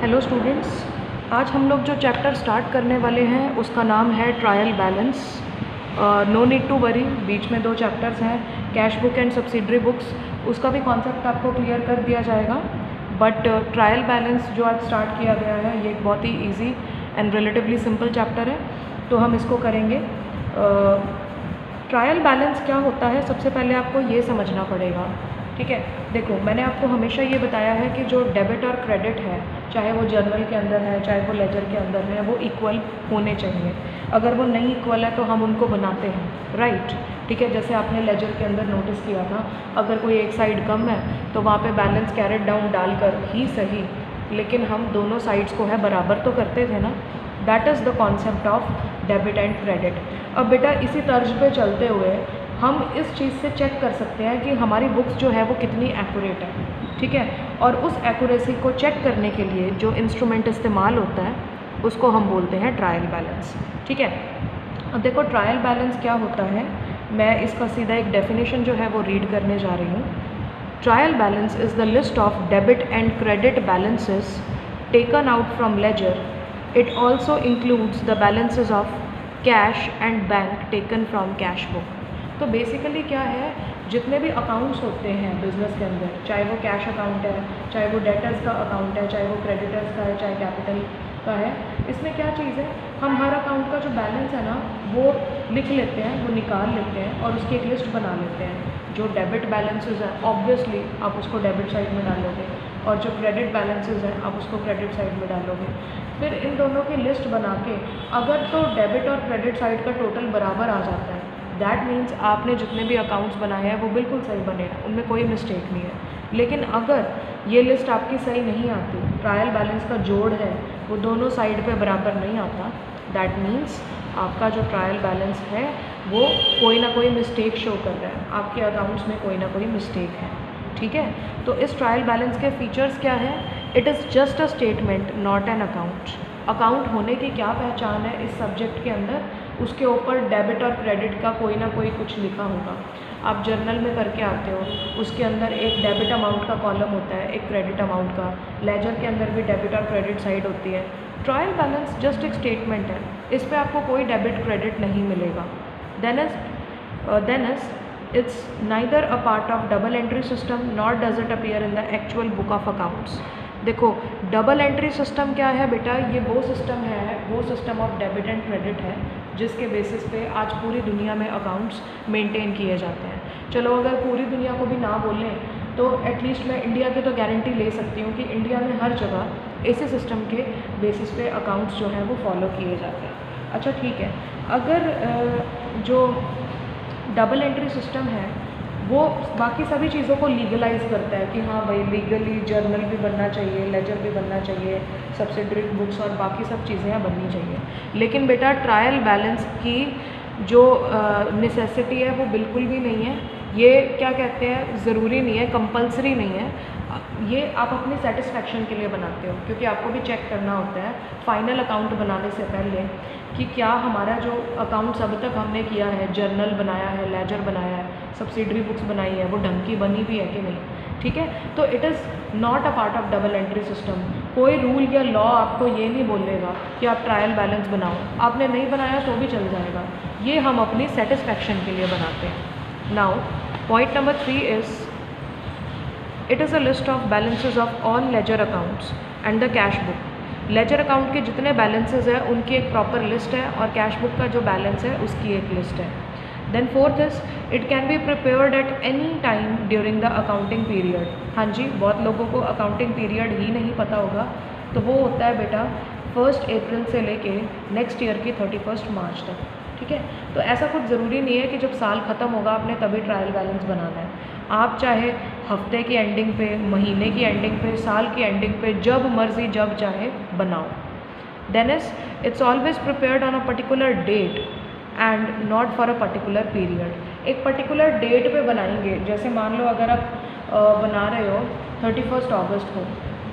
Hello students, आज हम लोग जो चैप्टर स्टार्ट करने वाले हैं उसका नाम है trial balance. No need to worry, बीच में दो चैप्टर्स हैं, cash book and subsidiary books, उसका भी कॉन्सेप्ट आपको क्लियर कर दिया जाएगा। बट ट्रायल बैलेंस जो आज स्टार्ट किया गया है ये एक बहुत ही easy and relatively simple chapter है, तो हम इसको करेंगे। ट्रायल बैलेंस क्या होता है, सबसे पहले आपको ये समझना पड़ेगा। ठीक है, देखो मैंने आपको हमेशा ये बताया है कि जो डेबिट और क्रेडिट है, चाहे वो जर्नल के अंदर है चाहे वो लेजर के अंदर है, वो इक्वल होने चाहिए। अगर वो नहीं इक्वल है तो हम उनको बनाते हैं, राइट। ठीक है, जैसे आपने लेजर के अंदर नोटिस किया था, अगर कोई एक साइड कम है तो वहाँ पे बैलेंस कैरेट डाउन डालकर ही सही, लेकिन हम दोनों साइड्स को है बराबर तो करते थे ना। That is the concept of debit and credit. अब बेटा इसी तर्ज पे चलते हुए हम इस चीज़ से चेक कर सकते हैं कि हमारी बुक्स जो है वो कितनी एक्यूरेट है। ठीक है, और उस एक्यूरेसी को चेक करने के लिए जो इंस्ट्रूमेंट इस्तेमाल होता है उसको हम बोलते हैं ट्रायल बैलेंस। ठीक है, अब देखो ट्रायल बैलेंस क्या होता है, मैं इसका सीधा एक डेफिनेशन जो है वो रीड करने जा रही हूँ। Trial balance is the list of debit and credit balances taken out from ledger. It also includes the balances of cash and bank taken from cash book. तो बेसिकली क्या है, जितने भी अकाउंट्स होते हैं बिजनेस के अंदर, चाहे वो कैश अकाउंट है, चाहे वो डेटर्स का अकाउंट है, चाहे वो क्रेडिटर्स का है, चाहे कैपिटल का है, इसमें क्या चीज़ है, हम हर अकाउंट का जो बैलेंस है ना वो लिख लेते हैं, वो निकाल लेते हैं और उसकी एक लिस्ट बना लेते हैं। जो डेबिट बैलेंसेस हैं ऑब्वियसली आप उसको डेबिट साइड में डालोगे, और जो क्रेडिट बैलेंसेस हैं आप उसको क्रेडिट साइड में डालोगे। फिर इन दोनों की लिस्ट बना के अगर तो डेबिट और क्रेडिट साइड का टोटल बराबर आ जाता है, दैट मीन्स आपने जितने भी अकाउंट्स बनाए हैं वो बिल्कुल सही बने हैं, उनमें कोई मिस्टेक नहीं है। लेकिन अगर ये लिस्ट आपकी सही नहीं आती, ट्रायल बैलेंस का जोड़ है वो दोनों साइड पे बराबर नहीं आता, दैट मीन्स आपका जो ट्रायल बैलेंस है वो कोई ना कोई मिस्टेक शो कर रहा है, आपके अकाउंट्स में कोई ना कोई मिस्टेक है। ठीक है, तो इस ट्रायल बैलेंस के फीचर्स क्या है, it is just a statement not an account. Account होने की क्या पहचान है इस सब्जेक्ट के अंदर, उसके ऊपर डेबिट और क्रेडिट का कोई ना कोई कुछ लिखा होगा। आप जर्नल में करके आते हो, उसके अंदर एक डेबिट अमाउंट का कॉलम होता है, एक क्रेडिट अमाउंट का, लेजर के अंदर भी डेबिट और क्रेडिट साइड होती है। ट्रायल बैलेंस जस्ट एक स्टेटमेंट है, इस पर आपको कोई डेबिट क्रेडिट नहीं मिलेगा। Then it's neither a part of double entry system not does it appear in the actual book of accounts. देखो डबल एंट्री सिस्टम क्या है बेटा, ये वो सिस्टम है, वो system of debit and credit है जिसके बेसिस पे आज पूरी दुनिया में अकाउंट्स मेंटेन किए जाते हैं। चलो अगर पूरी दुनिया को भी ना बोलें तो एटलीस्ट मैं इंडिया की तो गारंटी ले सकती हूँ कि इंडिया में हर जगह इसी सिस्टम के बेसिस पे अकाउंट्स जो हैं वो फॉलो किए जाते हैं। अच्छा ठीक है, अगर जो डबल एंट्री सिस्टम है वो बाकी सभी चीज़ों को लीगलाइज करता है कि हाँ भाई लीगली जर्नल भी बनना चाहिए, लेजर भी बनना चाहिए, सब्सिडरी बुक्स और बाकी सब चीज़ें यहाँ बननी चाहिए। लेकिन बेटा ट्रायल बैलेंस की जो नेसेसिटी है वो बिल्कुल भी नहीं है। ये क्या कहते हैं, ज़रूरी नहीं है, कंपलसरी नहीं है। ये आप अपनी सेटिस्फेक्शन के लिए बनाते हो, क्योंकि आपको भी चेक करना होता है फाइनल अकाउंट बनाने से पहले कि क्या हमारा जो अकाउंट्स अब तक हमने किया है, जर्नल बनाया है, लेजर बनाया है, सब्सिडरी बुक्स बनाई है, वो ढंग की बनी भी है कि नहीं। ठीक है, तो it is not a part of double entry system. कोई रूल या लॉ आपको ये नहीं बोलेगा कि आप ट्रायल बैलेंस बनाओ, आपने नहीं बनाया तो भी चल जाएगा। ये हम अपनी सेटिस्फेक्शन के लिए बनाते हैं। Now point number 3 is it is a list of balances of all ledger accounts and the cash book. Ledger account के जितने बैलेंसेज हैं उनकी एक प्रॉपर लिस्ट है, और कैश बुक का जो बैलेंस है उसकी एक लिस्ट है। Then fourth is it can be prepared at any time during the accounting period. हाँ जी, बहुत लोगों को अकाउंटिंग पीरियड ही नहीं पता होगा, तो वो होता है बेटा 1 अप्रैल से लेके नेक्स्ट ईयर की 31 मार्च तक। ठीक है, तो ऐसा कुछ ज़रूरी नहीं है कि जब साल ख़त्म होगा आपने तभी ट्रायल बैलेंस बनाना है। आप चाहे हफ्ते की एंडिंग पे, महीने की एंडिंग पे, साल की एंडिंग पे, जब मर्जी जब चाहे बनाओ। Then it's always prepared on a particular date and not for a particular period. एक पर्टिकुलर डेट पे बनाएंगे, जैसे मान लो अगर आप बना रहे हो 31 अगस्त को,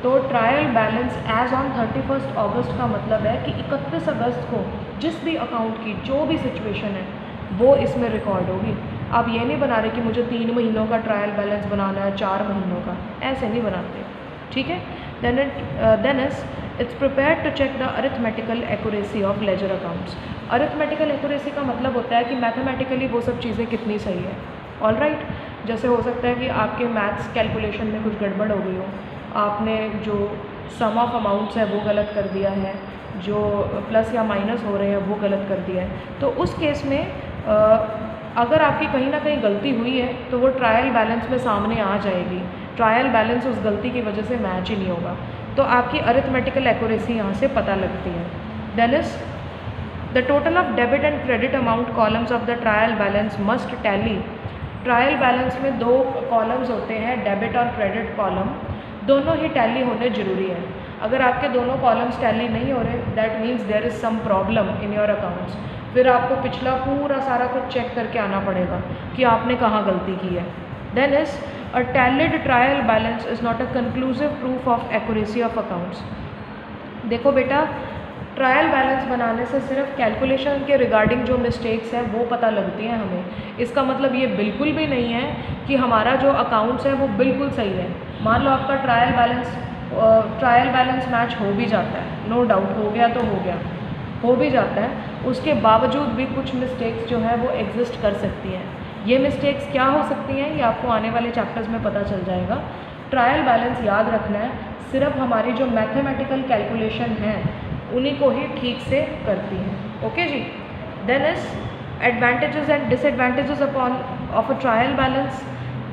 तो ट्रायल बैलेंस एज ऑन 31 अगस्त का मतलब है कि 31 अगस्त को जिस भी अकाउंट की जो भी सिचुएशन है वो इसमें रिकॉर्ड होगी। आप ये नहीं बना रहे कि मुझे 3 महीनों का ट्रायल बैलेंस बनाना है, 4 महीनों का, ऐसे नहीं बनाते। ठीक है, then it's prepared to check the arithmetical accuracy of ledger accounts. Arithmetical accuracy का मतलब होता है कि मैथमेटिकली वो सब चीज़ें कितनी सही है। ऑल राइट, जैसे हो सकता है कि आपके मैथ्स कैलकुलेशन में कुछ गड़बड़ हो गई हो, आपने जो सम ऑफ अमाउंट्स है वो गलत कर दिया है, जो प्लस या माइनस हो रहे हैं वो गलत कर दिया है, तो उस केस में अगर आपकी कहीं ना कहीं गलती हुई है तो वो ट्रायल बैलेंस में सामने आ जाएगी। ट्रायल बैलेंस उस गलती की वजह से मैच ही नहीं होगा, तो आपकी अरिथमेटिकल एक्यूरेसी यहाँ से पता लगती है। Then is the total of debit and credit amount columns of the trial balance must tally. Trial balance में दो कॉलम्स होते हैं, डेबिट और क्रेडिट कॉलम, दोनों ही टैली होने ज़रूरी है। अगर आपके दोनों कॉलम्स टैली नहीं हो रहे, that means there is some problem in your accounts. फिर आपको पिछला पूरा सारा कुछ चेक करके आना पड़ेगा कि आपने कहाँ गलती की है। Then is a tallied trial balance is not a conclusive proof of accuracy of accounts. देखो बेटा, ट्रायल बैलेंस बनाने से सिर्फ कैलकुलेशन के रिगार्डिंग जो मिस्टेक्स हैं वो पता लगती हैं हमें। इसका मतलब ये बिल्कुल भी नहीं है कि हमारा जो अकाउंट्स है वो बिल्कुल सही है। मान लो आपका ट्रायल बैलेंस मैच हो भी जाता है, नो डाउट, हो गया तो हो गया, हो भी जाता है, उसके बावजूद भी कुछ मिस्टेक्स जो है वो एग्जिस्ट कर सकती हैं। ये मिस्टेक्स क्या हो सकती हैं ये आपको आने वाले चैप्टर्स में पता चल जाएगा। ट्रायल बैलेंस याद रखना है, सिर्फ हमारी जो मैथमेटिकल कैलकुलेशन है उन्हीं को ही ठीक से करती हैं। ओके जी। Then is advantages and disadvantages upon of a trial balance.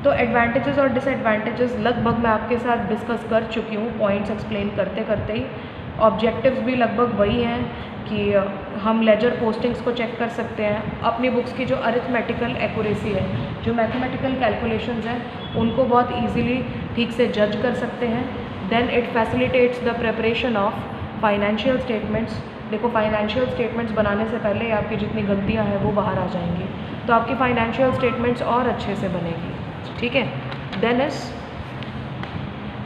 तो एडवांटेजेस और डिसएडवांटेजेस लगभग मैं आपके साथ डिस्कस कर चुकी हूँ, पॉइंट्स एक्सप्लेन करते करते ही। ऑब्जेक्टिव्स भी लगभग वही हैं कि हम लेजर पोस्टिंग्स को चेक कर सकते हैं, अपनी बुक्स की जो अरिथमेटिकल एक्यूरेसी है, जो मैथमेटिकल कैलकुलेशंस हैं, उनको बहुत ईजीली ठीक से जज कर सकते हैं। Then it facilitates the preparation of financial statements. देखो, फाइनेंशियल स्टेटमेंट्स बनाने से पहले आपकी जितनी गलतियां हैं वो बाहर आ जाएंगी, तो आपकी फाइनेंशियल स्टेटमेंट्स और अच्छे से बनेगी। ठीक है। Then is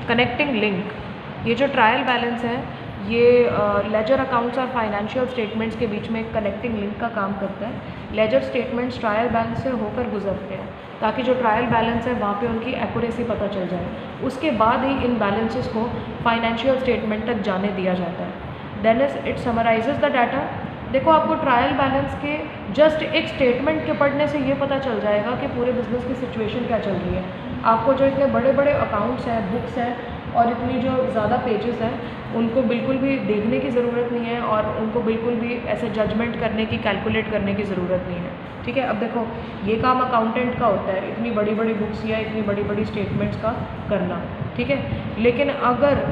connecting link. ये जो ट्रायल बैलेंस है ये लेजर अकाउंट्स और फाइनेंशियल स्टेटमेंट्स के बीच में एक कनेक्टिंग लिंक का काम करता है। लेजर स्टेटमेंट्स ट्रायल बैलेंस से होकर गुजरते हैं ताकि जो ट्रायल बैलेंस है वहाँ पे उनकी एक्यूरेसी पता चल जाए, उसके बाद ही इन बैलेंसेस को फाइनेंशियल स्टेटमेंट तक जाने दिया जाता है। Then is it summarizes the data. देखो, आपको ट्रायल बैलेंस के जस्ट एक स्टेटमेंट के पढ़ने से ये पता चल जाएगा कि पूरे बिजनेस की सिचुएशन क्या चल रही है। आपको जो इतने बड़े बड़े अकाउंट्स हैं, बुक्स हैं और इतनी जो ज़्यादा पेजेस हैं, उनको बिल्कुल भी देखने की ज़रूरत नहीं है और उनको बिल्कुल भी ऐसे जजमेंट करने की, कैलकुलेट करने की ज़रूरत नहीं है। ठीक है। अब देखो, ये काम अकाउंटेंट का होता है, इतनी बड़ी बड़ी बुक्स या इतनी बड़ी बड़ी स्टेटमेंट्स का करना। ठीक है। लेकिन अगर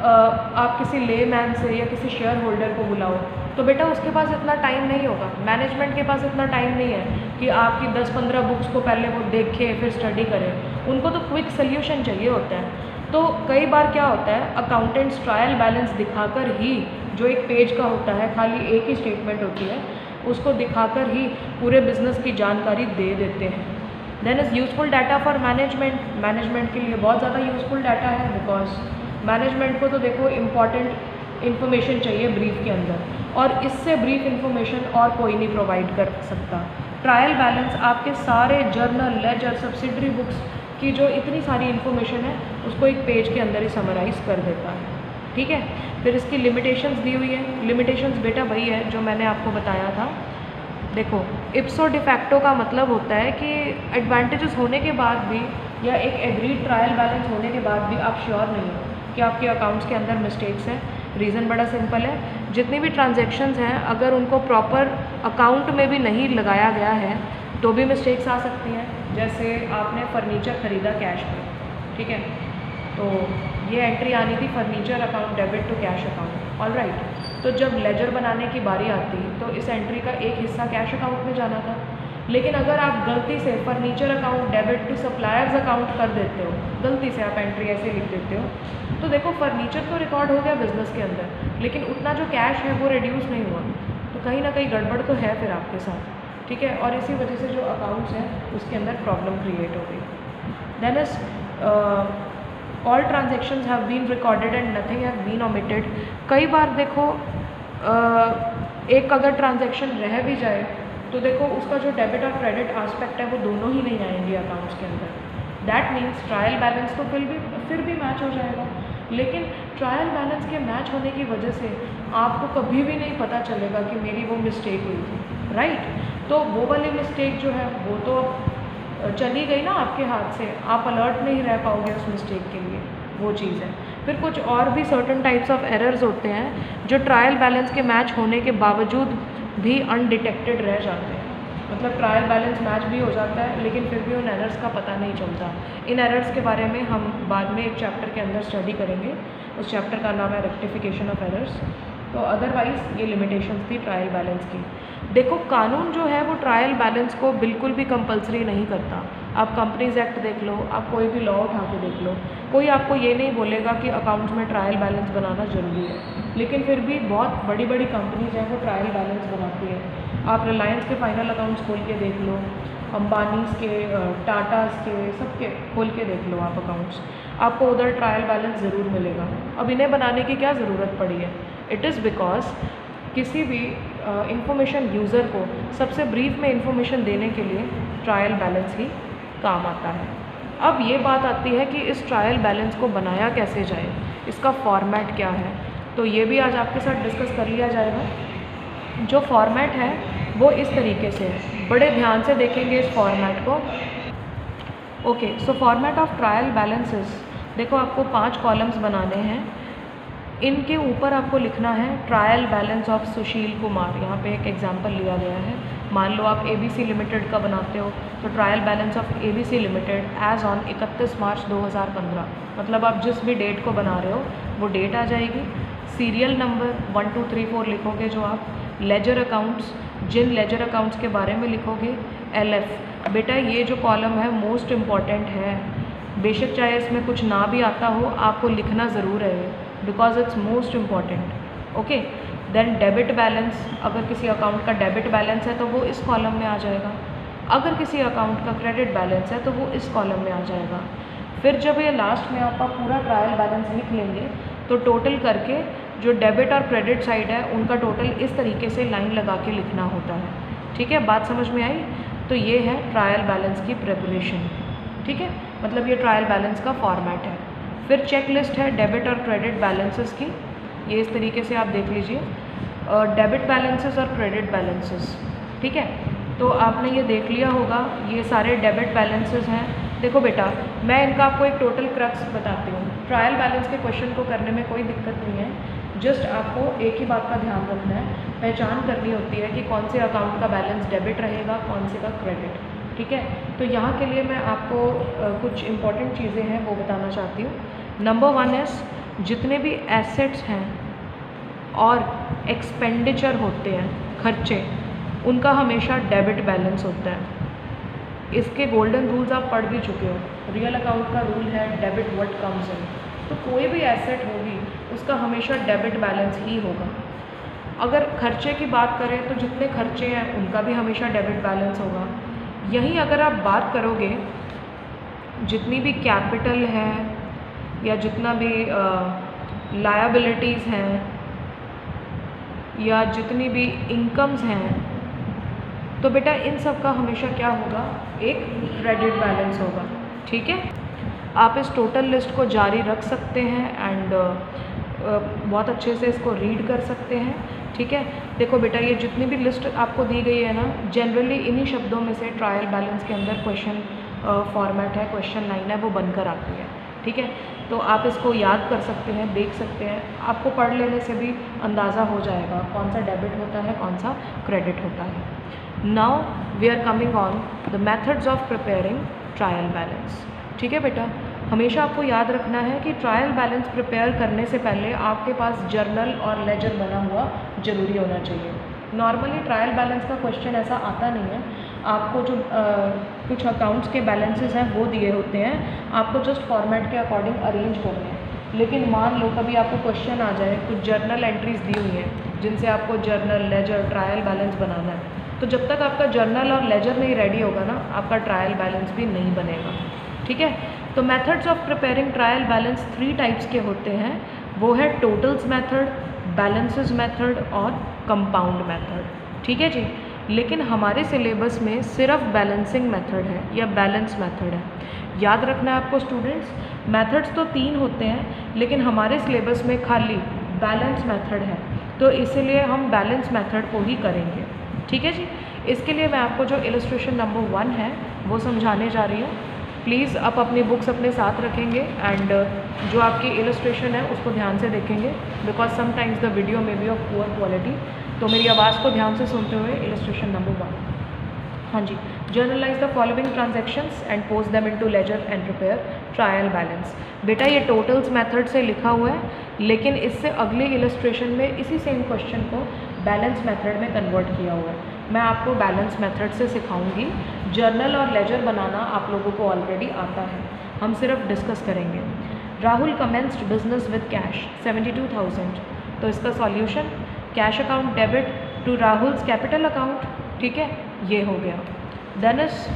आप किसी लेमैन से या किसी शेयर होल्डर को बुलाओ तो बेटा उसके पास इतना टाइम नहीं होगा, मैनेजमेंट के पास इतना टाइम नहीं है कि आपकी 10-15 बुक्स को पहले वो देखे फिर स्टडी करें। उनको तो क्विक सल्यूशन चाहिए होता है। तो कई बार क्या होता है, अकाउंटेंट्स ट्रायल बैलेंस दिखाकर ही, जो एक पेज का होता है, खाली एक ही स्टेटमेंट होती है, उसको दिखाकर ही पूरे बिजनेस की जानकारी दे देते हैं। Then is useful data for management. Management के लिए बहुत ज़्यादा यूज़फुल डाटा है, बिकॉज मैनेजमेंट को तो देखो इम्पॉर्टेंट इन्फॉर्मेशन चाहिए ब्रीफ के अंदर, और इससे ब्रीफ इन्फॉर्मेशन और कोई नहीं प्रोवाइड कर सकता। ट्रायल बैलेंस आपके सारे जर्नल, लेजर, सब्सिडरी बुक्स की जो इतनी सारी इन्फॉर्मेशन है उसको एक पेज के अंदर ही समराइज़ कर देता है। ठीक है। फिर इसकी लिमिटेशंस दी हुई है। लिमिटेशंस बेटा वही है जो मैंने आपको बताया था। देखो, इप्सो डिफैक्टो का मतलब होता है कि एडवांटेजेस होने के बाद भी या एक एग्रीड ट्रायल बैलेंस होने के बाद भी आप श्योर नहीं हो कि आपके अकाउंट्स के अंदर मिस्टेक्स हैं। रीज़न बड़ा सिंपल है, जितनी भी ट्रांजैक्शंस हैं अगर उनको प्रॉपर अकाउंट में भी नहीं लगाया गया है तो भी मिस्टेक्स आ सकती हैं। जैसे आपने फर्नीचर ख़रीदा कैश में, ठीक है, तो ये एंट्री आनी थी furniture account debit to cash account. All right. तो जब लेजर बनाने की बारी आती तो इस एंट्री का एक हिस्सा कैश अकाउंट में जाना था, लेकिन अगर आप गलती से furniture account debit to suppliers account कर देते हो, गलती से आप एंट्री ऐसे लिख देते हो, तो देखो फर्नीचर तो रिकॉर्ड हो गया बिजनेस के अंदर, लेकिन उतना जो कैश है वो रिड्यूस नहीं हुआ, तो कहीं ना कहीं गड़बड़ तो है फिर आपके साथ। ठीक है। और इसी वजह से जो अकाउंट्स हैं उसके अंदर प्रॉब्लम क्रिएट हो गई। Then is all transactions have been recorded and nothing have been omitted. कई बार देखो एक अगर ट्रांजेक्शन रह भी जाए तो देखो उसका जो डेबिट और क्रेडिट एस्पेक्ट है वो दोनों ही नहीं आएंगे अकाउंट्स के अंदर। दैट मीन्स ट्रायल बैलेंस तो फिर भी मैच हो जाएगा। लेकिन ट्रायल बैलेंस के मैच होने की वजह से आपको कभी भी नहीं पता चलेगा कि मेरी वो मिस्टेक हुई थी, राइट। तो वो वाली मिस्टेक जो है वो तो चली गई ना आपके हाथ से, आप अलर्ट नहीं रह पाओगे उस मिस्टेक के लिए, वो चीज़ है। फिर कुछ और भी सर्टन टाइप्स ऑफ एरर्स होते हैं जो ट्रायल बैलेंस के मैच होने के बावजूद भी अनडिटेक्टेड रह जाते हैं। मतलब ट्रायल बैलेंस मैच भी हो जाता है लेकिन फिर भी उन एरर्स का पता नहीं चलता। इन एरर्स के बारे में हम बाद में एक चैप्टर के अंदर स्टडी करेंगे, उस चैप्टर का नाम है रेक्टिफिकेशन ऑफ एरर्स। तो अदरवाइज़ ये लिमिटेशंस थी ट्रायल बैलेंस की। देखो कानून जो है वो ट्रायल बैलेंस को बिल्कुल भी कंपलसरी नहीं करता। आप कंपनीज एक्ट देख लो, आप कोई भी लॉ उठा के देख लो, कोई आपको ये नहीं बोलेगा कि अकाउंट्स में ट्रायल बैलेंस बनाना ज़रूरी है। लेकिन फिर भी बहुत बड़ी बड़ी कंपनीज हैं वो ट्रायल बैलेंस बनाती है। आप रिलायंस के फाइनल अकाउंट्स खोल के देख लो, अंबानीज़ के, टाटाज़ के, सबके खोल के देख लो आप अकाउंट्स, आपको उधर ट्रायल बैलेंस ज़रूर मिलेगा। अब इन्हें बनाने की क्या ज़रूरत पड़ी है? इट इज़ बिकॉज किसी भी इंफॉर्मेशन यूज़र को सबसे ब्रीफ में इंफॉर्मेशन देने के लिए ट्रायल बैलेंस ही काम आता है। अब ये बात आती है कि इस ट्रायल बैलेंस को बनाया कैसे जाए, इसका फॉर्मेट क्या है, तो ये भी आज आपके साथ डिस्कस कर लिया जाएगा। जो फॉर्मेट है वो इस तरीके से है, बड़े ध्यान से देखेंगे इस फॉर्मेट को। Okay, so format of trial balances, देखो आपको 5 कॉलम्स बनाने हैं। इनके ऊपर आपको लिखना है trial balance of Sushil Kumar. यहाँ पे एक एग्जांपल लिया गया है। मान लो आप ABC लिमिटेड का बनाते हो तो trial balance of ABC limited as on 31 March 2015, मतलब आप जिस भी डेट को बना रहे हो वो डेट आ जाएगी। सीरियल नंबर 1 2 3 4 लिखोगे जो आप। लेजर अकाउंट्स, जिन लेजर अकाउंट्स के बारे में लिखोगे LF। बेटा ये जो कॉलम है मोस्ट इम्पॉर्टेंट है, बेशक चाहे इसमें कुछ ना भी आता हो आपको लिखना ज़रूर है because it's most important. Okay, then debit balance, अगर किसी अकाउंट का डेबिट बैलेंस है तो वो इस कॉलम में आ जाएगा, अगर किसी अकाउंट का क्रेडिट बैलेंस है तो वो इस कॉलम में आ जाएगा। फिर जब ये लास्ट में आप पूरा ट्रायल बैलेंस लिख लेंगे तो टोटल करके जो डेबिट और क्रेडिट साइड है उनका टोटल इस तरीके से लाइन लगा के लिखना होता है। ठीक है, बात समझ में आई? तो ये है ट्रायल बैलेंस की प्रिपरेशन। ठीक है, मतलब ये ट्रायल बैलेंस का फॉर्मेट है। फिर चेक लिस्ट है डेबिट और क्रेडिट बैलेंसेस की, ये इस तरीके से आप देख लीजिए, डेबिट बैलेंसेस और क्रेडिट बैलेंसेस। ठीक है, तो आपने ये देख लिया होगा, ये सारे डेबिट बैलेंसेस हैं। देखो बेटा, मैं इनका आपको एक टोटल क्रक्स बताती हूँ। ट्रायल बैलेंस के क्वेश्चन को करने में कोई दिक्कत नहीं है, जस्ट आपको एक ही बात का ध्यान रखना है, पहचान करनी होती है कि कौन से अकाउंट का बैलेंस डेबिट रहेगा, कौन से का क्रेडिट। ठीक है, तो यहाँ के लिए मैं आपको कुछ इम्पॉर्टेंट चीज़ें हैं वो बताना चाहती हूँ। नंबर 1 है जितने भी एसेट्स हैं और एक्सपेंडिचर होते हैं, खर्चे, उनका हमेशा डेबिट बैलेंस होता है। इसके गोल्डन रूल्स आप पढ़ भी चुके हो। रियल अकाउंट का रूल है डेबिट व्हाट कम्स इन, तो कोई भी एसेट होगी उसका हमेशा डेबिट बैलेंस ही होगा। अगर खर्चे की बात करें तो जितने खर्चे हैं उनका भी हमेशा डेबिट बैलेंस होगा। यहीं अगर आप बात करोगे जितनी भी कैपिटल है या जितना भी लायबिलिटीज़ हैं या जितनी भी इनकम्स हैं, तो बेटा इन सब का हमेशा क्या होगा, एक क्रेडिट बैलेंस होगा। ठीक है, आप इस टोटल लिस्ट को जारी रख सकते हैं एंड बहुत अच्छे से इसको रीड कर सकते हैं। ठीक है, देखो बेटा ये जितनी भी लिस्ट आपको दी गई है ना, जनरली इन्हीं शब्दों में से ट्रायल बैलेंस के अंदर क्वेश्चन फॉर्मेट है, क्वेश्चन लाइन है, वो बनकर आती है। ठीक है, तो आप इसको याद कर सकते हैं, देख सकते हैं, आपको पढ़ लेने से भी अंदाज़ा हो जाएगा कौन सा डेबिट होता है, कौन सा क्रेडिट होता है। Now we are coming on the methods of preparing trial balance. ठीक है बेटा, हमेशा आपको याद रखना है कि ट्रायल बैलेंस प्रिपेयर करने से पहले आपके पास जर्नल और लेजर बना हुआ ज़रूरी होना चाहिए। नॉर्मली ट्रायल बैलेंस का क्वेश्चन ऐसा आता नहीं है, आपको जो कुछ अकाउंट्स के बैलेंसेस हैं वो दिए होते हैं, आपको जस्ट फॉर्मेट के अकॉर्डिंग अरेंज करने हैं। लेकिन मान लो कभी आपको क्वेश्चन आ जाए, कुछ जर्नल एंट्रीज दी हुई हैं जिनसे आपको जर्नल, लेजर, ट्रायल बैलेंस बनाना है, तो जब तक आपका जर्नल और लेजर नहीं रेडी होगा ना, आपका ट्रायल बैलेंस भी नहीं बनेगा। ठीक है, तो methods of preparing trial balance 3 types के होते हैं, वो है टोटल्स मेथड, बैलेंसेस मेथड और कंपाउंड मेथड। ठीक है जी, लेकिन हमारे सिलेबस में सिर्फ बैलेंसिंग मेथड है या बैलेंस मेथड है। याद रखना है आपको स्टूडेंट्स, मेथड्स तो 3 होते हैं लेकिन हमारे सिलेबस में खाली बैलेंस मेथड है, तो इसीलिए हम बैलेंस मेथड को ही करेंगे। ठीक है जी। इसके लिए मैं आपको जो इलस्ट्रेशन नंबर 1 है वो समझाने जा रही हूँ। प्लीज़ आप अपनी बुक्स अपने साथ रखेंगे एंड जो आपकी इलस्ट्रेशन है उसको ध्यान से देखेंगे, बिकॉज समटाइम्स द वीडियो में बी ऑफ पुअर क्वालिटी। तो मेरी आवाज़ को ध्यान से सुनते हुए इलस्ट्रेशन नंबर 1। हाँ जी। Journalise the following transactions and post them into ledger and prepare trial balance. बेटा ये टोटल्स मेथड से लिखा हुआ है, लेकिन इससे अगले इलस्ट्रेशन में इसी सेम क्वेश्चन को बैलेंस मेथड में कन्वर्ट किया हुआ है। मैं आपको बैलेंस मेथड से सिखाऊंगी। जर्नल और लेजर बनाना आप लोगों को ऑलरेडी आता है, हम सिर्फ डिस्कस करेंगे। Rahul commenced business with cash 72,000, तो इसका solution cash account debit to Rahul's capital account. ठीक है, ये हो गया। Then is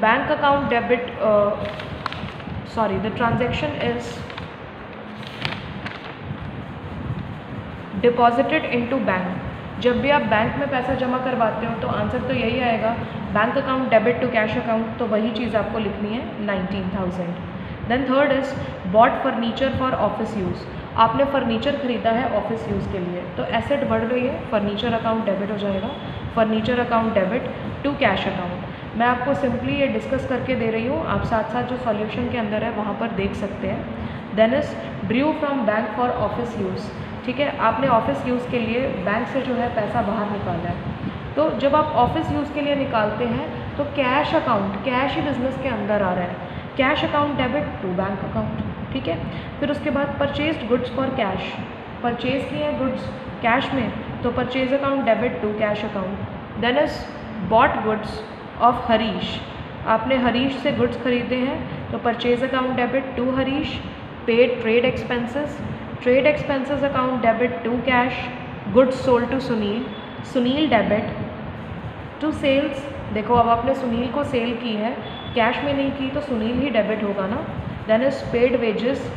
bank account debit, sorry the transaction is deposited into bank. जब भी आप बैंक में पैसा जमा करवाते हो तो आंसर तो यही आएगा, bank account debit to cash account, तो वही चीज़ आपको लिखनी है 19,000। Then third is bought furniture for office use. आपने फर्नीचर खरीदा है ऑफिस यूज़ के लिए, तो एसेट बढ़ गई है, फर्नीचर अकाउंट डेबिट हो जाएगा, furniture account debit to cash account. मैं आपको सिंपली ये डिस्कस करके दे रही हूँ, आप साथ साथ जो सॉल्यूशन के अंदर है वहाँ पर देख सकते हैं। Then is drew from bank for office use. ठीक है, आपने ऑफिस यूज़ के लिए बैंक से जो है पैसा बाहर निकाला है, तो जब आप ऑफिस यूज़ के लिए निकालते हैं तो कैश अकाउंट, कैश ही बिजनेस के अंदर आ रहा है, cash account debit to bank account. ठीक है, फिर उसके बाद purchased goods for cash, purchase किए हैं गुड्स कैश में, तो purchase account debit to cash account. Then is bought goods of Harish, आपने हरीश से गुड्स खरीदे हैं, तो purchase account debit to Harish. Paid trade expenses, trade expenses account debit to cash. Goods sold to Sunil, Sunil debit to sales. देखो अब आपने सुनील को cell की है, कैश में नहीं की, तो सुनील ही डेबिट होगा ना। Then is paid wages,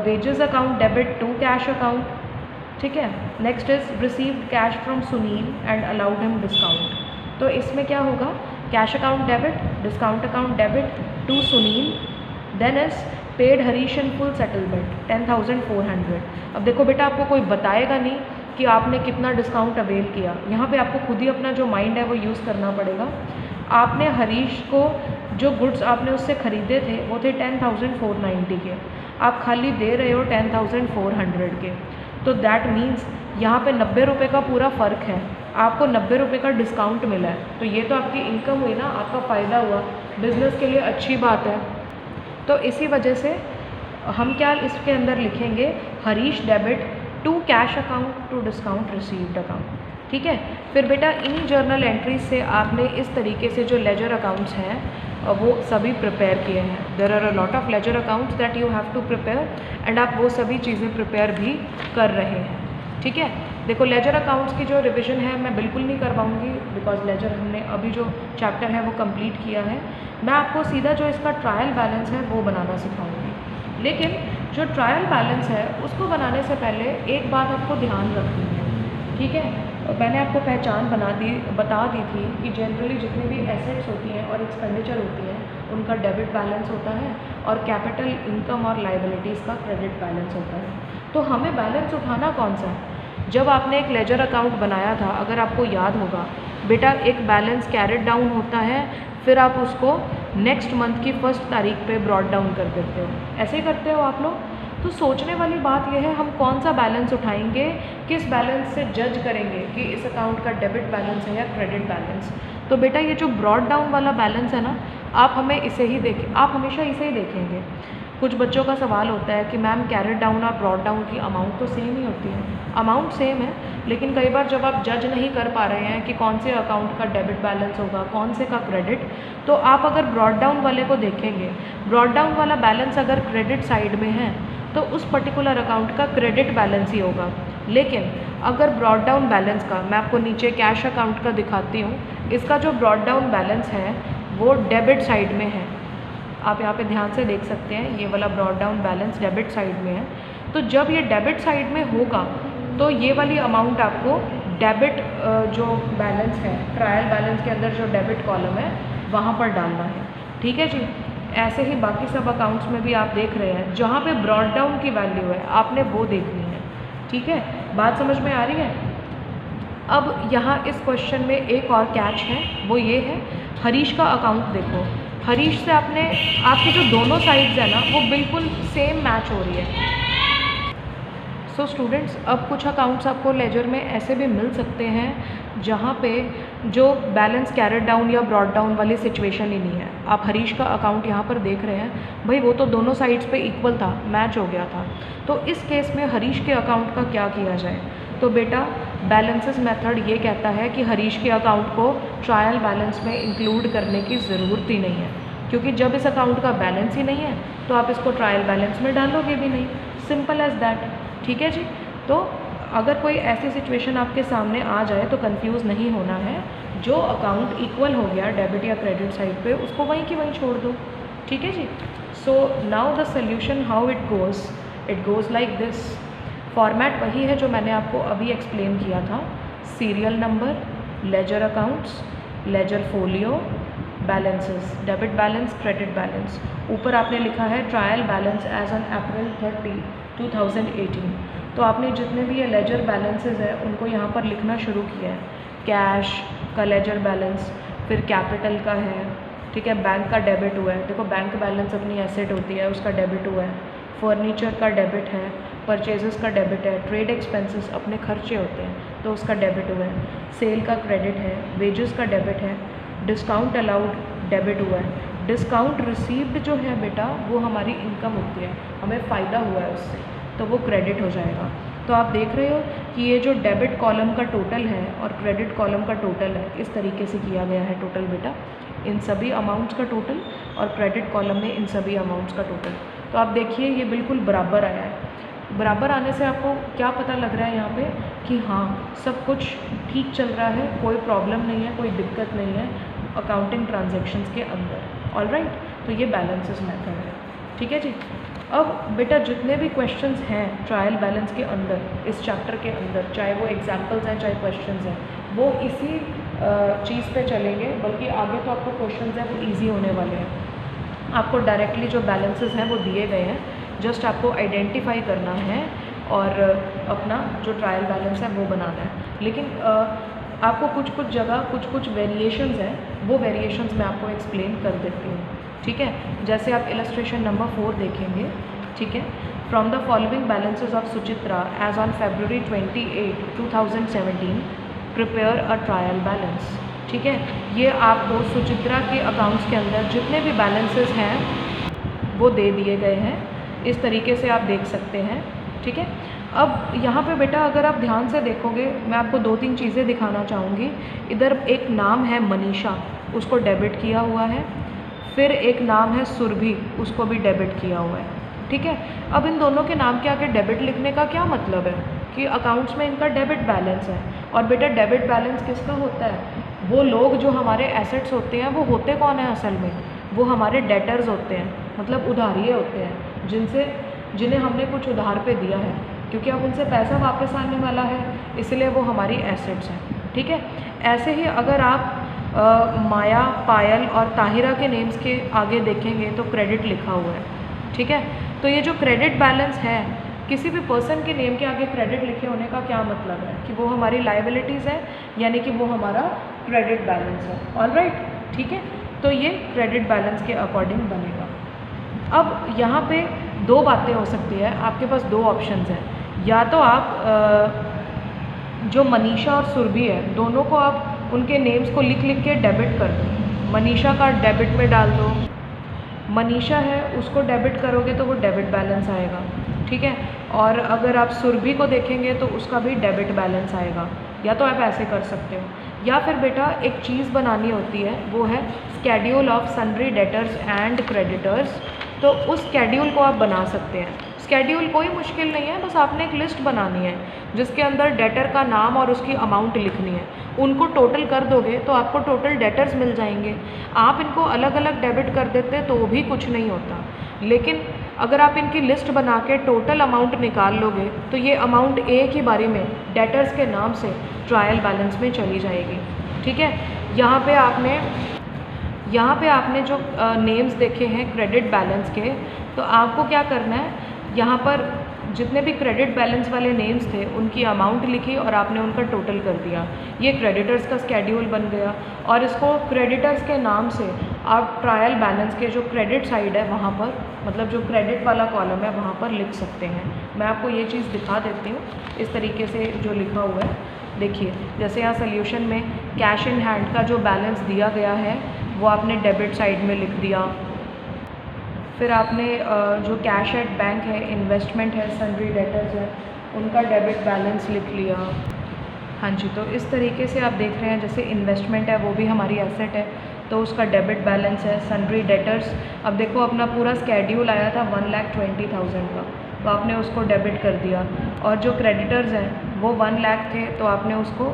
wages account debit to cash account. ठीक है, next is received cash from Sunil and allowed him discount, तो इसमें क्या होगा, cash account debit, discount account debit to Sunil. Then is paid Harish in full settlement 10,400। अब देखो बेटा, आपको कोई बताएगा नहीं कि आपने कितना डिस्काउंट अवेल किया, यहाँ पे आपको खुद ही अपना जो माइंड है वो यूज़ करना पड़ेगा। आपने हरीश को जो गुड्स आपने उससे ख़रीदे थे वो थे 10,490 के, आप खाली दे रहे हो 10,400 के, तो दैट मीन्स यहाँ पे 90 रुपये का पूरा फ़र्क है, आपको 90 रुपये का डिस्काउंट मिला है, तो ये तो आपकी इनकम हुई ना, आपका फ़ायदा हुआ, बिज़नेस के लिए अच्छी बात है। तो इसी वजह से हम क्या इसके अंदर लिखेंगे, Harish debit to cash account to discount received account. ठीक है, फिर बेटा इन्हीं जर्नल एंट्रीज से आपने इस तरीके से जो लेजर अकाउंट्स हैं वो सभी प्रिपेयर किए हैं। There are a lot of ledger accounts that you have to prepare and आप वो सभी चीज़ें प्रिपेयर भी कर रहे हैं। ठीक है, देखो लेजर अकाउंट्स की जो रिवीजन है मैं बिल्कुल नहीं करवाऊंगी, बिकॉज लेजर हमने अभी जो चैप्टर है वो कंप्लीट किया है। मैं आपको सीधा जो इसका ट्रायल बैलेंस है वो बनाना सिखाऊंगी, लेकिन जो ट्रायल बैलेंस है उसको बनाने से पहले एक बात आपको ध्यान रखनी है। ठीक है, मैंने आपको पहचान बता दी थी कि जनरली जितनी भी एसेट्स होती हैं और एक्सपेंडिचर होती हैं उनका डेबिट बैलेंस होता है और कैपिटल, इनकम और लाइबिलिटीज़ का क्रेडिट बैलेंस होता है। तो हमें बैलेंस उठाना कौन सा है, जब आपने एक लेजर अकाउंट बनाया था, अगर आपको याद होगा बेटा, एक बैलेंस कैरेट डाउन होता है, फिर आप उसको नेक्स्ट मंथ की 1 तारीख पे ब्रॉड डाउन कर देते हो, ऐसे ही करते हो आप लोग। तो सोचने वाली बात यह है हम कौन सा बैलेंस उठाएंगे, किस बैलेंस से जज करेंगे कि इस अकाउंट का डेबिट बैलेंस है या क्रेडिट बैलेंस। तो बेटा ये जो ब्रॉड डाउन वाला बैलेंस है ना, आप हमें इसे ही देखें, आप हमेशा इसे ही देखेंगे। कुछ बच्चों का सवाल होता है कि मैम कैरेट डाउन और ब्रॉड डाउन की अमाउंट तो सेम ही होती है, अमाउंट सेम है, लेकिन कई बार जब आप जज नहीं कर पा रहे हैं कि कौन से अकाउंट का डेबिट बैलेंस होगा, कौन से का क्रेडिट, तो आप अगर ब्रॉड डाउन वाले को देखेंगे, ब्रॉड डाउन वाला बैलेंस अगर क्रेडिट साइड में है तो उस पर्टिकुलर अकाउंट का क्रेडिट बैलेंस ही होगा। लेकिन अगर ब्रॉड डाउन बैलेंस का, मैं आपको नीचे कैश अकाउंट का दिखाती हूँ, इसका जो ब्रॉड डाउन बैलेंस है वो डेबिट साइड में है, आप यहाँ पे ध्यान से देख सकते हैं, ये वाला brought down balance debit side में है। तो जब ये डेबिट साइड में होगा तो ये वाली अमाउंट आपको डेबिट जो बैलेंस है, ट्रायल बैलेंस के अंदर जो डेबिट कॉलम है वहाँ पर डालना है। ठीक है जी। ऐसे ही बाकी सब अकाउंट्स में भी आप देख रहे हैं, जहाँ पे ब्रॉड डाउन की वैल्यू है आपने वो देखनी है। ठीक है, बात समझ में आ रही है। अब यहाँ इस क्वेश्चन में एक और कैच है, वो ये है, हरीश का अकाउंट देखो, हरीश से आपकी जो दोनों साइड्स है ना वो बिल्कुल सेम मैच हो रही है। सो स्टूडेंट्स, अब कुछ अकाउंट्स आपको लेजर में ऐसे भी मिल सकते हैं जहाँ पे जो बैलेंस कैरेट डाउन या ब्रॉड डाउन वाली सिचुएशन ही नहीं है। आप हरीश का अकाउंट यहाँ पर देख रहे हैं, भाई वो तो दोनों साइड्स पे इक्वल था, मैच हो गया था। तो इस केस में हरीश के अकाउंट का क्या किया जाए? तो बेटा बैलेंसेस मेथड ये कहता है कि हरीश के अकाउंट को ट्रायल बैलेंस में इंक्लूड करने की ज़रूरत ही नहीं है, क्योंकि जब इस अकाउंट का बैलेंस ही नहीं है तो आप इसको ट्रायल बैलेंस में डालोगे भी नहीं। Simple as that. ठीक है जी। तो अगर कोई ऐसी सिचुएशन आपके सामने आ जाए तो कंफ्यूज नहीं होना है, जो अकाउंट इक्वल हो गया डेबिट या क्रेडिट साइड पे उसको वहीं की वहीं छोड़ दो। ठीक है जी। So now the solution how it goes like this. Format वही है जो मैंने आपको अभी एक्सप्लेन किया था। Serial number, ledger accounts, ledger folio, balances, debit balance, credit balance. ऊपर आपने लिखा है trial balance as on April 30, 2018। तो आपने जितने भी ये लेजर बैलेंसेस हैं उनको यहाँ पर लिखना शुरू किया है। कैश का लेजर बैलेंस, फिर कैपिटल का है, ठीक है, बैंक का डेबिट हुआ है। देखो बैंक बैलेंस अपनी एसेट होती है, उसका डेबिट हुआ है। फर्नीचर का डेबिट है, परचेजेस का डेबिट है, ट्रेड एक्सपेंसेस अपने खर्चे होते हैं तो उसका डेबिट हुआ है। सेल का क्रेडिट है, वेजेस का डेबिट है, डिस्काउंट अलाउड डेबिट हुआ है। डिस्काउंट रिसीव्ड जो है बेटा वो हमारी इनकम होती है, हमें फ़ायदा हुआ है उससे, तो वो क्रेडिट हो जाएगा। तो आप देख रहे हो कि ये जो डेबिट कॉलम का टोटल है और क्रेडिट कॉलम का टोटल है, इस तरीके से किया गया है टोटल बेटा, इन सभी अमाउंट्स का टोटल और क्रेडिट कॉलम में इन सभी अमाउंट्स का टोटल। तो आप देखिए ये बिल्कुल बराबर आया है। बराबर आने से आपको क्या पता लग रहा है यहाँ पे कि हाँ सब कुछ ठीक चल रहा है, कोई प्रॉब्लम नहीं है, कोई दिक्कत नहीं है अकाउंटिंग ट्रांजैक्शंस के अंदर। ऑलराइट, तो ये बैलेंसेस मेथड है। ठीक है जी। अब बेटा जितने भी क्वेश्चंस हैं ट्रायल बैलेंस के अंदर, इस चैप्टर के अंदर, चाहे वो एग्जांपल्स हैं चाहे क्वेश्चंस हैं, वो इसी चीज़ पे चलेंगे, बल्कि आगे तो आपको क्वेश्चंस हैं वो इजी होने वाले हैं। आपको डायरेक्टली जो बैलेंसेस हैं वो दिए गए हैं, जस्ट आपको आइडेंटिफाई करना है और अपना जो ट्रायल बैलेंस है वो बनाना है। लेकिन आपको कुछ जगह कुछ वेरिएशंस हैं, वो वेरिएशंस मैं आपको एक्सप्लेन कर देती हूँ। ठीक है, जैसे आप इलस्ट्रेशन नंबर 4 देखेंगे। ठीक है, from the following balances of Suchitra as on February 28, 2017 prepare a trial balance. ठीक है, ये आपको सुचित्रा के अकाउंट्स के अंदर जितने भी बैलेंसेस हैं वो दे दिए गए हैं, इस तरीके से आप देख सकते हैं। ठीक है, अब यहाँ पे बेटा अगर आप ध्यान से देखोगे, मैं आपको 2-3 चीज़ें दिखाना चाहूँगी। इधर एक नाम है मनीषा, उसको डेबिट किया हुआ है। फिर एक नाम है सुरभि, उसको भी डेबिट किया हुआ है। ठीक है, अब इन दोनों के नाम के आगे डेबिट लिखने का क्या मतलब है कि अकाउंट्स में इनका डेबिट बैलेंस है। और बेटा डेबिट बैलेंस किसका होता है? वो लोग जो हमारे एसेट्स होते हैं वो होते कौन है असल में? वो हमारे डेटर्स होते हैं, मतलब उधारिये होते हैं, जिन्हें हमने कुछ उधार पे दिया है, क्योंकि अब उनसे पैसा वापस आने वाला है, इसलिए वो हमारी एसेट्स हैं। ठीक है, ऐसे ही अगर आप माया, पायल और ताहिरा के नेम्स के आगे देखेंगे तो क्रेडिट लिखा हुआ है। ठीक है, तो ये जो क्रेडिट बैलेंस है, किसी भी पर्सन के नेम के आगे क्रेडिट लिखे होने का क्या मतलब है कि वो हमारी लाइबिलिटीज़ है, यानी कि वो हमारा क्रेडिट बैलेंस है। ऑलराइट, ठीक है, तो ये क्रेडिट बैलेंस के अकॉर्डिंग बनेगा। अब यहाँ पे 2 बातें हो सकती है, आपके पास 2 ऑप्शंस हैं। या तो आप जो मनीषा और सुरभि है दोनों को आप उनके नेम्स को लिख के डेबिट कर दो। मनीषा का डेबिट में डाल दो, मनीषा है उसको डेबिट करोगे तो वो डेबिट बैलेंस आएगा। ठीक है, और अगर आप सुरभि को देखेंगे तो उसका भी डेबिट बैलेंस आएगा। या तो आप ऐसे कर सकते हो, या फिर बेटा एक चीज़ बनानी होती है, वो है schedule of sundry debtors and creditors. तो उस स्केड्यूल को आप बना सकते हैं। स्केड्यूल कोई मुश्किल नहीं है, बस आपने एक लिस्ट बनानी है जिसके अंदर डेटर का नाम और उसकी अमाउंट लिखनी है। उनको टोटल कर दोगे तो आपको टोटल डेटर्स मिल जाएंगे। आप इनको अलग अलग डेबिट कर देते तो भी कुछ नहीं होता, लेकिन अगर आप इनकी लिस्ट बना के टोटल अमाउंट निकाल लोगे तो ये अमाउंट एक ही बारी में डेटर्स के नाम से ट्रायल बैलेंस में चली जाएगी। ठीक है, यहाँ पे आपने जो नेम्स देखे हैं क्रेडिट बैलेंस के, तो आपको क्या करना है, यहाँ पर जितने भी क्रेडिट बैलेंस वाले नेम्स थे उनकी अमाउंट लिखी और आपने उनका टोटल कर दिया। ये क्रेडिटर्स का स्केड्यूल बन गया और इसको क्रेडिटर्स के नाम से आप ट्रायल बैलेंस के जो क्रेडिट साइड है वहाँ पर, मतलब जो क्रेडिट वाला कॉलम है वहाँ पर लिख सकते हैं। मैं आपको ये चीज़ दिखा देती हूँ इस तरीके से जो लिखा हुआ है। देखिए, जैसे यहाँ सोल्यूशन में कैश इन हैंड का जो बैलेंस दिया गया है वो आपने डेबिट साइड में लिख दिया। फिर आपने जो कैश एट बैंक है, इन्वेस्टमेंट है, सन्ड्री डेटर्स है, उनका डेबिट बैलेंस लिख लिया। हाँ जी, तो इस तरीके से आप देख रहे हैं जैसे इन्वेस्टमेंट है वो भी हमारी एसेट है तो उसका डेबिट बैलेंस है। सन्ड्री डेटर्स, अब देखो अपना पूरा स्केड्यूल आया था 1,20,000 का, तो आपने उसको डेबिट कर दिया। और जो क्रेडिटर्स हैं वो 1 लाख थे तो आपने उसको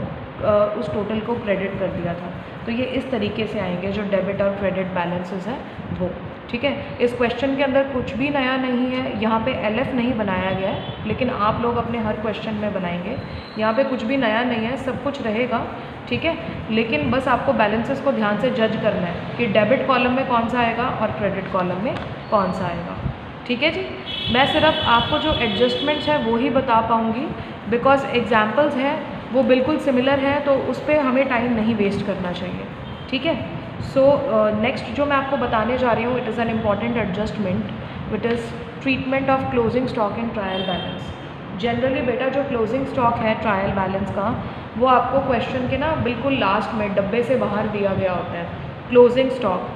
उस टोटल को क्रेडिट कर दिया था। तो ये इस तरीके से आएंगे जो डेबिट और क्रेडिट बैलेंसेस हैं वो। ठीक है, इस क्वेश्चन के अंदर कुछ भी नया नहीं है, यहाँ पे एलएफ नहीं बनाया गया है, लेकिन आप लोग अपने हर क्वेश्चन में बनाएंगे। यहाँ पे कुछ भी नया नहीं है, सब कुछ रहेगा। ठीक है, लेकिन बस आपको बैलेंसेस को ध्यान से जज करना है कि डेबिट कॉलम में कौन सा आएगा और क्रेडिट कॉलम में कौन सा आएगा। ठीक है जी, मैं सिर्फ आपको जो एडजस्टमेंट्स है वो ही बता पाऊँगी, बिकॉज एग्जाम्पल्स हैं वो बिल्कुल सिमिलर है तो उस पर हमें टाइम नहीं वेस्ट करना चाहिए। ठीक है, सो नेक्स्ट जो मैं आपको बताने जा रही हूँ, it is an important adjustment which is treatment of closing stock in trial balance. Generally बेटा जो क्लोजिंग स्टॉक है ट्रायल बैलेंस का वो आपको क्वेश्चन के ना बिल्कुल लास्ट में डब्बे से बाहर दिया गया होता है क्लोजिंग स्टॉक।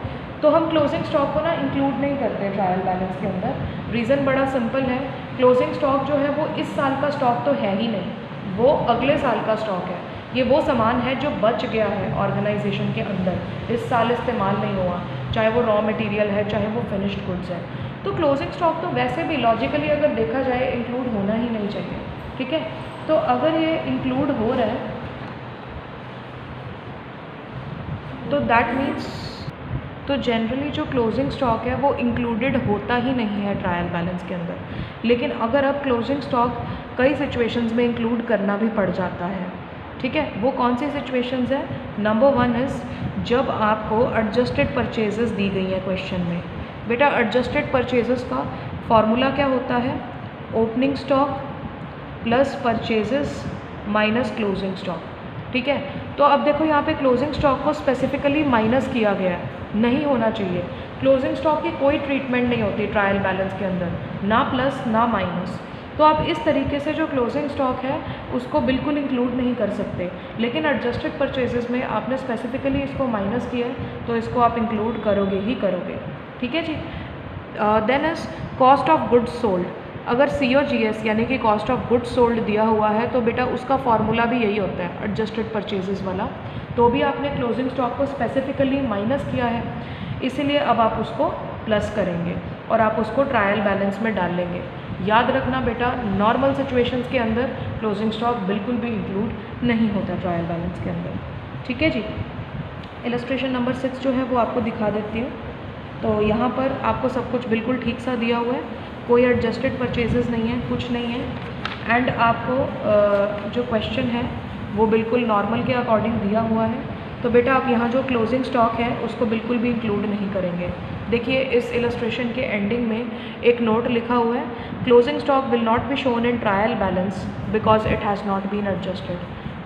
तो हम क्लोजिंग स्टॉक को ना इंक्लूड नहीं करते ट्रायल बैलेंस के अंदर। रीज़न बड़ा सिंपल है, क्लोजिंग स्टॉक जो है वो इस साल का स्टॉक तो है ही नहीं, वो अगले साल का स्टॉक है। ये वो सामान है जो बच गया है ऑर्गेनाइजेशन के अंदर, इस साल इस्तेमाल नहीं हुआ, चाहे वो रॉ मटेरियल है चाहे वो फिनिश्ड गुड्स है। तो क्लोजिंग स्टॉक तो वैसे भी लॉजिकली अगर देखा जाए इंक्लूड होना ही नहीं चाहिए। ठीक है, तो अगर ये इंक्लूड हो रहा है तो दैट मीन्स, तो जनरली जो क्लोजिंग स्टॉक है वो इंक्लूडेड होता ही नहीं है ट्रायल बैलेंस के अंदर। लेकिन अगर अब क्लोजिंग स्टॉक कई सिचुएशंस में इंक्लूड करना भी पड़ जाता है। ठीक है, वो कौन सी सिचुएशंस है? नंबर 1 इज़ जब आपको एडजस्टेड परचेजेस दी गई है क्वेश्चन में। बेटा एडजस्टेड परचेजेस का फॉर्मूला क्या होता है? Opening stock plus purchases minus closing stock. ठीक है, तो अब देखो यहाँ पे क्लोजिंग स्टॉक को स्पेसिफिकली माइनस किया गया है, नहीं होना चाहिए। क्लोजिंग स्टॉक की कोई ट्रीटमेंट नहीं होती ट्रायल बैलेंस के अंदर, ना प्लस ना माइनस। तो आप इस तरीके से जो क्लोजिंग स्टॉक है उसको बिल्कुल इंक्लूड नहीं कर सकते। लेकिन एडजस्टेड परचेजेस में आपने स्पेसिफिकली इसको माइनस किया है तो इसको आप इंक्लूड करोगे ही करोगे। ठीक है जी। Then is cost of goods sold. अगर COGS यानी कि कॉस्ट ऑफ गुड्स सोल्ड दिया हुआ है तो बेटा उसका फॉर्मूला भी यही होता है एडजस्टेड परचेजेस वाला। तो भी आपने क्लोजिंग स्टॉक को स्पेसिफिकली माइनस किया है, इसीलिए अब आप उसको प्लस करेंगे और आप उसको ट्रायल बैलेंस में डाल लेंगे। याद रखना बेटा, नॉर्मल सिचुएशंस के अंदर क्लोजिंग स्टॉक बिल्कुल भी इंक्लूड नहीं होता ट्रायल बैलेंस के अंदर। ठीक है जी। इलस्ट्रेशन नंबर 6 जो है वो आपको दिखा देती हूँ। तो यहाँ पर आपको सब कुछ बिल्कुल ठीक सा दिया हुआ है, कोई एडजस्टेड परचेजेस नहीं है, कुछ नहीं है। एंड आपको जो क्वेश्चन है वो बिल्कुल नॉर्मल के अकॉर्डिंग दिया हुआ है। तो बेटा आप यहाँ जो क्लोजिंग स्टॉक है उसको बिल्कुल भी इंक्लूड नहीं करेंगे। देखिए इस इलस्ट्रेशन के एंडिंग में एक नोट लिखा हुआ है, closing stock will not be shown in trial balance because it has not been adjusted.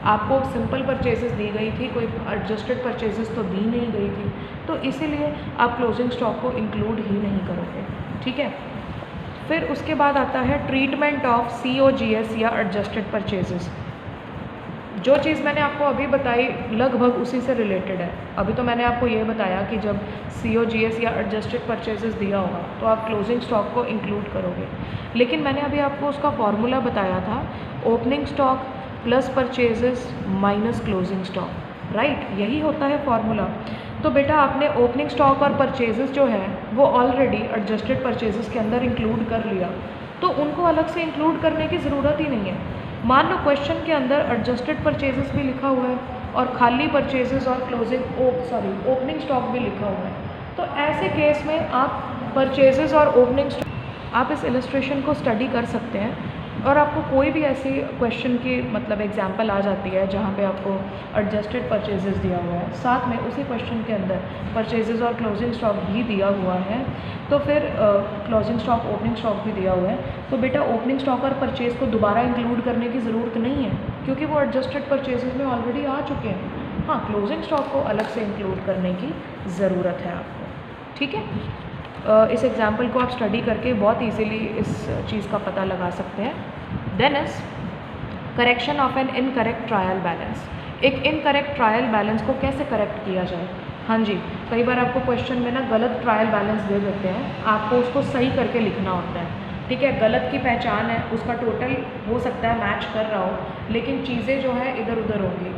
आपको सिंपल परचेजेस दी गई थी, कोई एडजस्टेड परचेजेस तो दी नहीं गई थी, तो इसीलिए आप क्लोजिंग स्टॉक को इंक्लूड ही नहीं करोगे। ठीक है, फिर उसके बाद आता है ट्रीटमेंट ऑफ COGS या एडजस्टेड परचेजेस। जो चीज़ मैंने आपको अभी बताई लगभग उसी से रिलेटेड है। अभी तो मैंने आपको ये बताया कि जब COGS या एडजस्टेड परचेजेस दिया होगा तो आप क्लोजिंग स्टॉक को इंक्लूड करोगे, लेकिन मैंने अभी आपको उसका फॉर्मूला बताया था, opening stock plus purchases minus closing stock, right? यही होता है फॉर्मूला। तो बेटा आपने ओपनिंग स्टॉक और परचेजेस जो है वो ऑलरेडी एडजस्टेड परचेजेस के अंदर इंक्लूड कर लिया, तो उनको अलग से इंक्लूड करने की ज़रूरत ही नहीं है। मान लो क्वेश्चन के अंदर एडजस्टेड परचेजेस भी लिखा हुआ है और खाली परचेजेस और ओपनिंग स्टॉक भी लिखा हुआ है, तो ऐसे केस में आप परचेजेस और ओपनिंग स्टॉक आप इस इलस्ट्रेशन को स्टडी कर सकते हैं और आपको कोई भी ऐसी क्वेश्चन की मतलब एग्जांपल आ जाती है जहाँ पे आपको एडजस्टेड परचेजेस दिया हुआ है, साथ में उसी क्वेश्चन के अंदर परचेजेस और क्लोजिंग स्टॉक भी दिया हुआ है, तो फिर क्लोजिंग स्टॉक ओपनिंग स्टॉक भी दिया हुआ है, तो बेटा ओपनिंग स्टॉक और परचेज को दोबारा इंक्लूड करने की ज़रूरत नहीं है क्योंकि वो एडजस्टेड परचेजेस में ऑलरेडी आ चुके हैं। हाँ, क्लोजिंग स्टॉक को अलग से इंक्लूड करने की ज़रूरत है आपको, ठीक है। इस एग्जाम्पल को आप स्टडी करके बहुत ईजीली इस चीज़ का पता लगा सकते हैं। Then is correction of an incorrect trial balance. एक इनकरेक्ट ट्रायल बैलेंस को कैसे करेक्ट किया जाए। हाँ जी, कई बार आपको क्वेश्चन में ना गलत ट्रायल बैलेंस दे देते हैं, आपको उसको सही करके लिखना होता है, ठीक है। गलत की पहचान है, उसका टोटल हो सकता है मैच कर रहा हो, लेकिन चीज़ें जो है इधर उधर होंगी,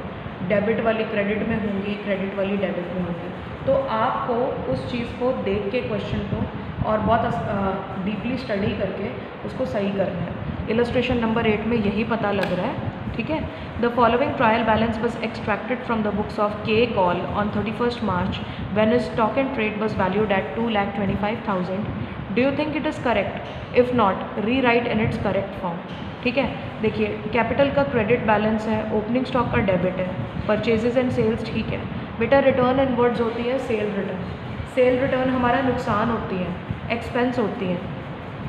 डेबिट वाली क्रेडिट में होंगी, क्रेडिट वाली डेबिट में होंगी, तो आपको उस चीज़ को देख के क्वेश्चन को और बहुत डीपली स्टडी करके उसको सही करना है। इलस्ट्रेशन नंबर 8 में यही पता लग रहा है, ठीक है। The following trial balance was extracted from the books of K Kaul on 31st March when his stock and trade was valued at 2,25,000. Do you think it is correct? If not, rewrite in its correct form. ठीक है, देखिए capital का credit balance है, opening stock का debit है, purchases and sales, ठीक है बेटा। रिटर्न इनवर्ड्स होती है सेल रिटर्न, सेल रिटर्न हमारा नुकसान होती है, एक्सपेंस होती है,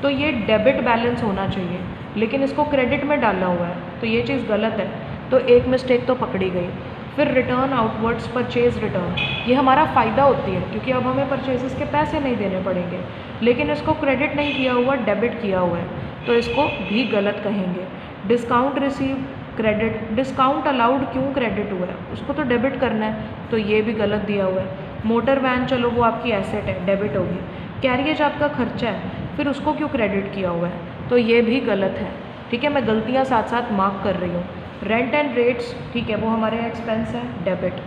तो ये डेबिट बैलेंस होना चाहिए, लेकिन इसको क्रेडिट में डाला हुआ है, तो ये चीज़ गलत है, तो एक मिस्टेक तो पकड़ी गई। फिर रिटर्न आउटवर्ड्स परचेज रिटर्न, ये हमारा फ़ायदा होती है क्योंकि अब हमें परचेजेस के पैसे नहीं देने पड़ेंगे, लेकिन इसको क्रेडिट नहीं किया हुआ, डेबिट किया हुआ है, तो इसको भी गलत कहेंगे। Discount receive credit, discount allowed क्यों क्रेडिट हुआ है, उसको तो डेबिट करना है, तो ये भी गलत दिया हुआ है। मोटर वैन, चलो वो आपकी एसेट है, डेबिट होगी। कैरियज आपका खर्चा है, फिर उसको क्यों क्रेडिट किया हुआ है, तो ये भी गलत है, ठीक है। मैं गलतियाँ साथ साथ मार्क कर रही हूँ। रेंट एंड रेट्स, ठीक है, वो हमारे एक्सपेंस है, debit.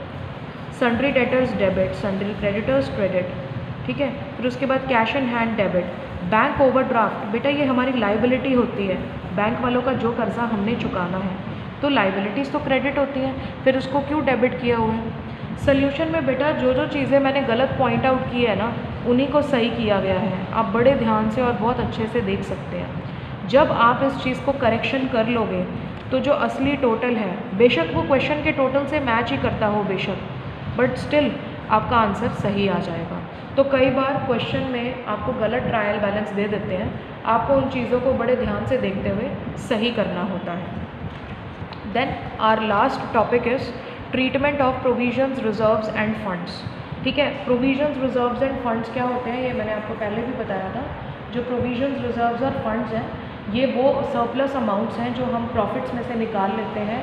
Sundry debtors debit, sundry creditors credit, ठीक है। फिर उसके बाद cash in hand debit. Bank overdraft, बेटा ये हमारी लाइबिलिटी होती है, बैंक वालों का जो कर्जा हमने चुकाना है, तो लाइबिलिटीज़ तो क्रेडिट होती हैं, फिर उसको क्यों डेबिट किया हुआ है। सोल्यूशन में बेटा जो जो चीज़ें मैंने गलत पॉइंट आउट की है ना, उन्हीं को सही किया गया है, आप बड़े ध्यान से और बहुत अच्छे से देख सकते हैं। जब आप इस चीज़ को करेक्शन कर लोगे तो जो असली टोटल है, बेशक वो क्वेश्चन के टोटल से मैच ही करता हो बेशक, बट स्टिल आपका आंसर सही आ जाएगा। तो कई बार क्वेश्चन में आपको गलत ट्रायल बैलेंस दे देते हैं, आपको उन चीज़ों को बड़े ध्यान से देखते हुए सही करना होता है। Then our last topic is treatment of provisions, reserves and funds, ठीक है। प्रोविजंस, रिजर्व्स एंड फंड्स क्या होते हैं, ये मैंने आपको पहले भी बताया था। जो प्रोविजंस, रिजर्व्स और फंड्स हैं, ये वो सरप्लस अमाउंट्स हैं जो हम प्रॉफिट्स में से निकाल लेते हैं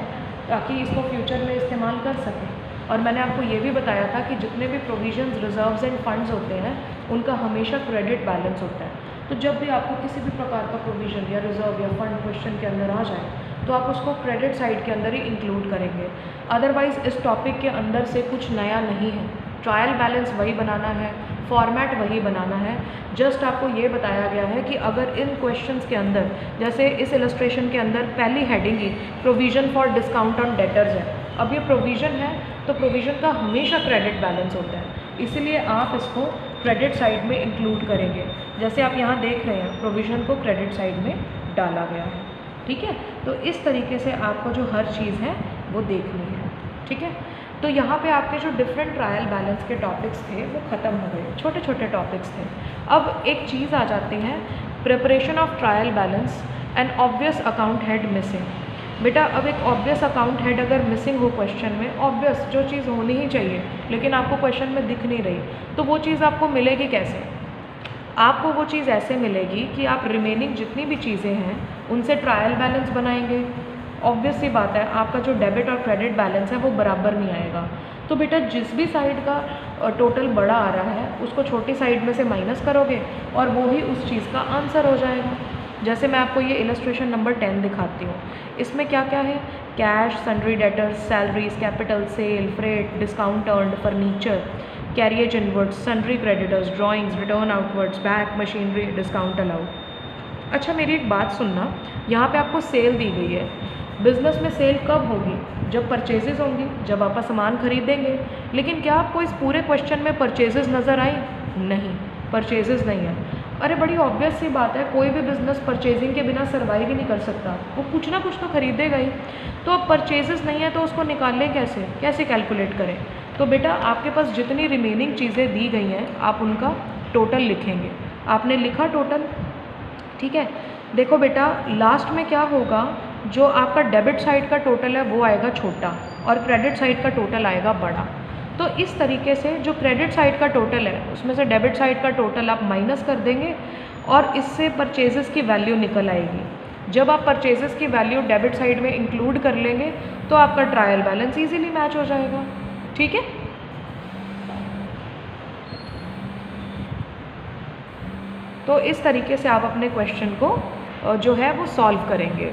ताकि इसको फ्यूचर में इस्तेमाल कर सकें। और मैंने आपको ये भी बताया था कि जितने भी प्रोविजंस, रिजर्व्स एंड फंड्स होते हैं उनका हमेशा क्रेडिट बैलेंस होता है। तो जब भी आपको किसी भी प्रकार का प्रोविजन या रिजर्व या फंड क्वेश्चन के अंदर आ जाए तो आप उसको क्रेडिट साइड के अंदर ही इंक्लूड करेंगे, अदरवाइज़ इस टॉपिक के अंदर से कुछ नया नहीं है। ट्रायल बैलेंस वही बनाना है, फॉर्मेट वही बनाना है, जस्ट आपको ये बताया गया है कि अगर इन क्वेश्चंस के अंदर, जैसे इस इलस्ट्रेशन के अंदर पहली heading he provision for discount on debtors है, अब ये प्रोविज़न है तो प्रोविज़न का हमेशा क्रेडिट बैलेंस होता है, इसीलिए आप इसको क्रेडिट साइड में इंक्लूड करेंगे। जैसे आप यहाँ देख रहे हैं प्रोविज़न को क्रेडिट साइड में डाला गया है, ठीक है। तो इस तरीके से आपको जो हर चीज़ है वो देखनी है, ठीक है। तो यहाँ पे आपके जो डिफरेंट ट्रायल बैलेंस के टॉपिक्स थे वो ख़त्म हो गए, छोटे छोटे टॉपिक्स थे। अब एक चीज़ आ जाती है, preparation of trial balance and obvious account head missing. बेटा अब एक ऑब्वियस अकाउंट हेड अगर मिसिंग हो क्वेश्चन में, ऑब्वियस जो चीज़ होनी ही चाहिए लेकिन आपको क्वेश्चन में दिख नहीं रही, तो वो चीज़ आपको मिलेगी कैसे। आपको वो चीज़ ऐसे मिलेगी कि आप रिमेनिंग जितनी भी चीज़ें हैं उनसे ट्रायल बैलेंस बनाएंगे। ऑब्वियस सी बात है, आपका जो डेबिट और क्रेडिट बैलेंस है वो बराबर नहीं आएगा, तो बेटा जिस भी साइड का टोटल बड़ा आ रहा है उसको छोटी साइड में से माइनस करोगे और वो ही उस चीज़ का आंसर हो जाएगा। जैसे मैं आपको ये इलस्ट्रेशन नंबर 10 दिखाती हूँ, इसमें क्या क्या है, cash, sundry debtors, salaries, capital, sale, freight, discount earned, furniture, carriage inwards, sundry creditors, drawings, return outwards, bank, machinery, discount allowed. अच्छा मेरी एक बात सुनना, यहाँ पे आपको सेल दी गई है, बिज़नेस में सेल कब होगी, जब परचेजेस होंगी, जब आप सामान खरीदेंगे, लेकिन क्या आपको इस पूरे क्वेश्चन में परचेजेस नज़र आई, नहीं, परचेजेस नहीं है। अरे बड़ी ऑब्वियस सी बात है, कोई भी बिज़नेस परचेजिंग के बिना सर्वाइव ही नहीं कर सकता, वो कुछ ना कुछ तो खरीदेगा ही। तो अब परचेजेस नहीं है तो उसको निकालें कैसे, कैसे कैलकुलेट करें? तो बेटा आपके पास जितनी रिमेनिंग चीज़ें दी गई हैं आप उनका टोटल लिखेंगे। आपने लिखा टोटल, ठीक है। देखो बेटा लास्ट में क्या होगा, जो आपका डेबिट साइड का टोटल है वो आएगा छोटा और क्रेडिट साइड का टोटल आएगा बड़ा। तो इस तरीके से जो क्रेडिट साइड का टोटल है उसमें से डेबिट साइड का टोटल आप माइनस कर देंगे और इससे परचेजेस की वैल्यू निकल आएगी। जब आप परचेजेस की वैल्यू डेबिट साइड में इंक्लूड कर लेंगे तो आपका ट्रायल बैलेंस इजीली मैच हो जाएगा, ठीक है। तो इस तरीके से आप अपने क्वेश्चन को जो है वो सॉल्व करेंगे।